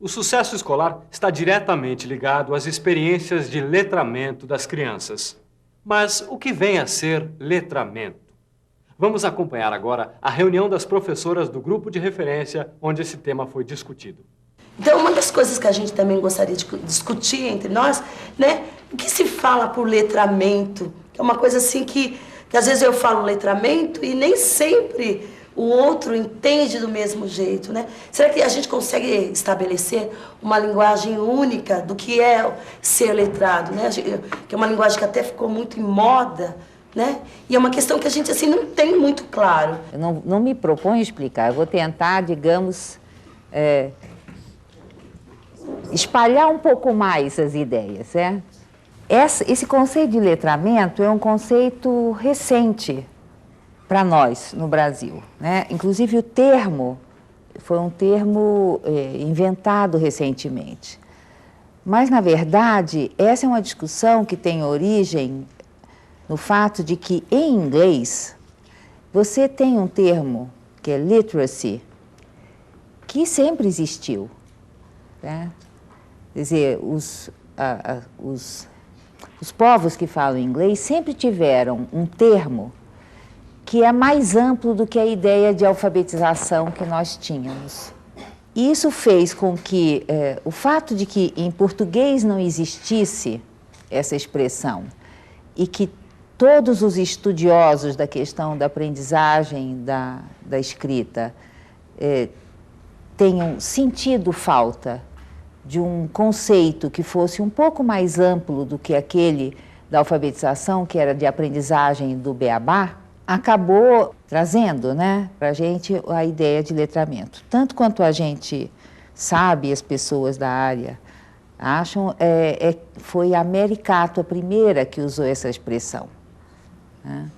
O sucesso escolar está diretamente ligado às experiências de letramento das crianças. Mas o que vem a ser letramento? Vamos acompanhar agora a reunião das professoras do grupo de referência onde esse tema foi discutido. Então, uma das coisas que a gente também gostaria de discutir entre nós, né? O que se fala por letramento? É uma coisa assim que às vezes eu falo letramento e nem sempre o outro entende do mesmo jeito, né? Será que a gente consegue estabelecer uma linguagem única do que é ser letrado, né? Que é uma linguagem que até ficou muito em moda, né? E é uma questão que a gente assim não tem muito claro. Eu não me proponho explicar, eu vou tentar, digamos, espalhar um pouco mais as ideias, né? Esse conceito de letramento é um conceito recente para nós no Brasil, né? Inclusive o termo foi um termo inventado recentemente. Mas, na verdade, essa é uma discussão que tem origem no fato de que, em inglês, você tem um termo que é literacy, que sempre existiu, né? Quer dizer, os povos que falam inglês sempre tiveram um termo que é mais amplo do que a ideia de alfabetização que nós tínhamos. E isso fez com que o fato de que em português não existisse essa expressão e que todos os estudiosos da questão da aprendizagem da escrita tenham sentido falta de um conceito que fosse um pouco mais amplo do que aquele da alfabetização, que era de aprendizagem do beabá, acabou trazendo, né, para a gente a ideia de letramento. Tanto quanto a gente sabe, as pessoas da área acham, foi a Mary Cato a primeira que usou essa expressão, né?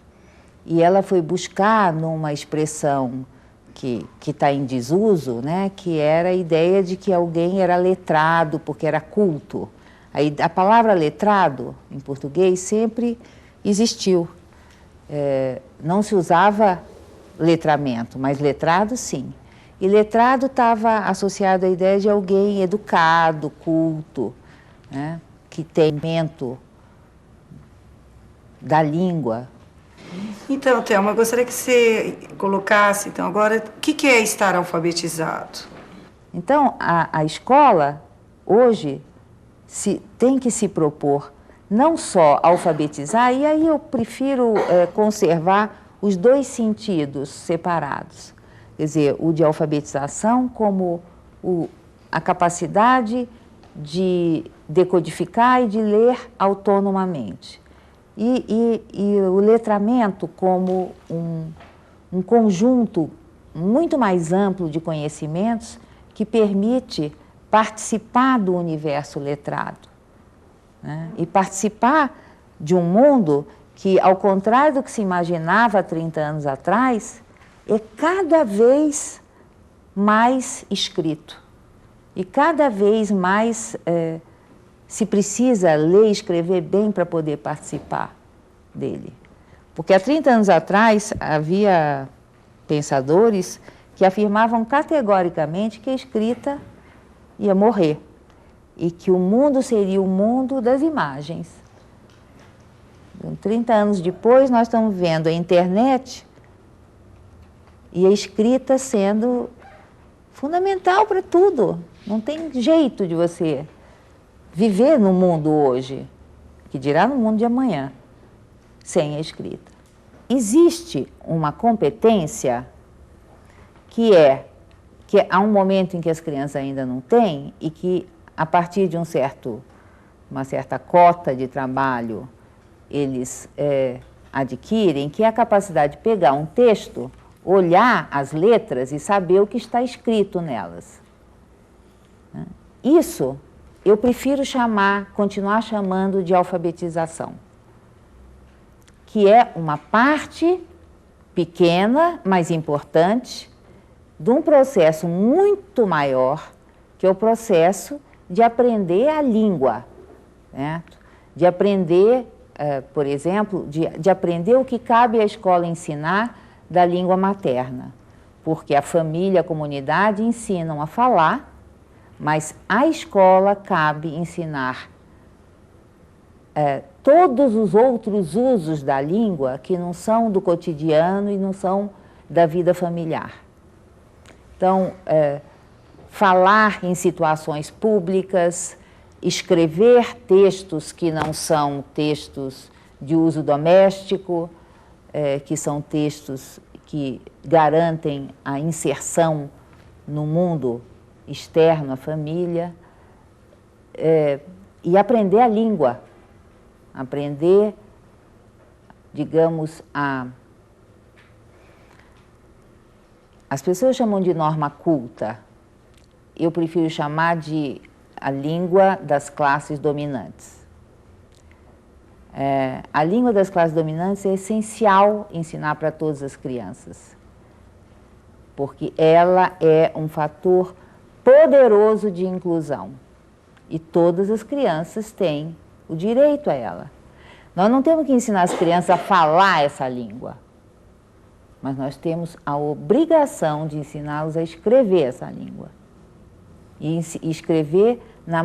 E ela foi buscar numa expressão que está em desuso, né, que era a ideia de que alguém era letrado porque era culto. A palavra letrado, em português, sempre existiu. Não se usava letramento, mas letrado, sim. E letrado estava associado à ideia de alguém educado, culto, né, que tem mente da língua. Então, Thelma, eu gostaria que você colocasse, então, agora, o que é estar alfabetizado? Então, a escola, hoje, tem que se propor não só alfabetizar, e aí eu prefiro conservar os dois sentidos separados. Quer dizer, o de alfabetização como a capacidade de decodificar e de ler autonomamente. E o letramento como um conjunto muito mais amplo de conhecimentos que permite participar do universo letrado, né? E participar de um mundo que, ao contrário do que se imaginava há 30 anos atrás, é cada vez mais escrito e cada vez mais se precisa ler e escrever bem para poder participar dele. Porque há 30 anos atrás havia pensadores que afirmavam categoricamente que a escrita ia morrer e que o mundo seria o mundo das imagens. 30 anos depois, nós estamos vendo a internet e a escrita sendo fundamental para tudo. Não tem jeito de você viver no mundo hoje, que dirá no mundo de amanhã, sem a escrita. Existe uma competência que há um momento em que as crianças ainda não têm e que, a partir de uma certa cota de trabalho, eles adquirem, que é a capacidade de pegar um texto, olhar as letras e saber o que está escrito nelas. Isso eu prefiro continuar chamando de alfabetização, que é uma parte pequena, mas importante, de um processo muito maior, que é o processo de aprender a língua, né? De aprender, por exemplo, de aprender o que cabe à escola ensinar da língua materna, porque a família, a comunidade ensinam a falar, Mas à escola cabe ensinar todos os outros usos da língua que não são do cotidiano e não são da vida familiar. Então, falar em situações públicas, escrever textos que não são textos de uso doméstico, que são textos que garantem a inserção no mundo externo à família, e aprender a língua, aprender, digamos, as pessoas chamam de norma culta, eu prefiro chamar de a língua das classes dominantes. A língua das classes dominantes é essencial ensinar para todas as crianças, porque ela é um fator poderoso de inclusão e todas as crianças têm o direito a ela. Nós não temos que ensinar as crianças a falar essa língua, mas nós temos a obrigação de ensiná-los a escrever essa língua. E escrever na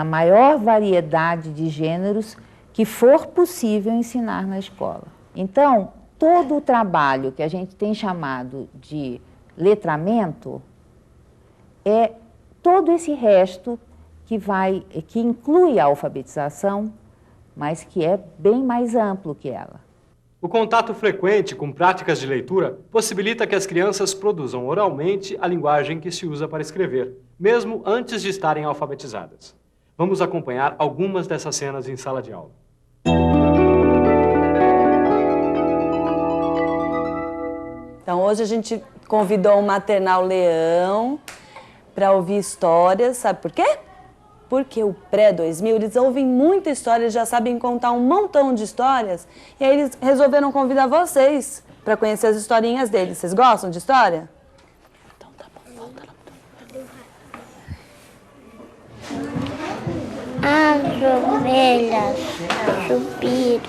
maior variedade de gêneros que for possível ensinar na escola. Então, todo o trabalho que a gente tem chamado de letramento é todo esse resto que inclui a alfabetização, mas que é bem mais amplo que ela. O contato frequente com práticas de leitura possibilita que as crianças produzam oralmente a linguagem que se usa para escrever, mesmo antes de estarem alfabetizadas. Vamos acompanhar algumas dessas cenas em sala de aula. Então, hoje a gente convidou o Maternal Leão para ouvir histórias, sabe por quê? Porque o pré-2000, eles ouvem muita história, eles já sabem contar um montão de histórias, e aí eles resolveram convidar vocês para conhecer as historinhas deles. Vocês gostam de história? Então tá bom, volta lá. As ovelhas subiram,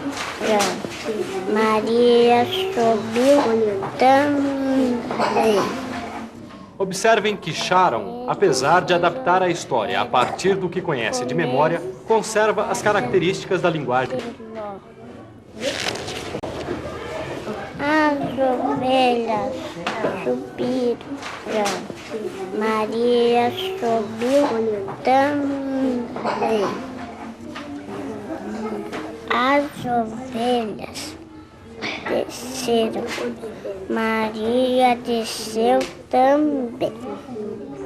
Maria subiu também. Observem que Sharon, apesar de adaptar a história a partir do que conhece de memória, conserva as características da linguagem. As ovelhas subiram, Maria subiu também. As ovelhas desceram, Maria desceu também.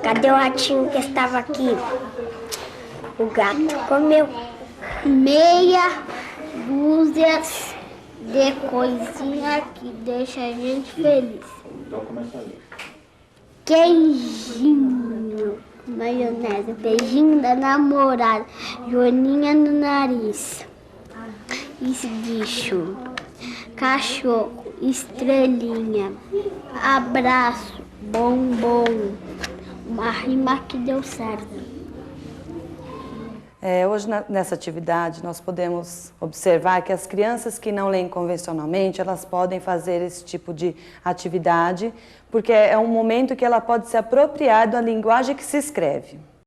Cadê o ratinho que estava aqui? O gato comeu meia dúzia de coisinha que deixa a gente feliz. Queijinho, maionese, beijinho da namorada, joaninha no nariz. Esguicho, cachorro, estrelinha, abraço, bombom, uma rima que deu certo. Hoje, nessa atividade, nós podemos observar que as crianças que não leem convencionalmente, elas podem fazer esse tipo de atividade, porque é um momento que ela pode se apropriar da linguagem que se escreve.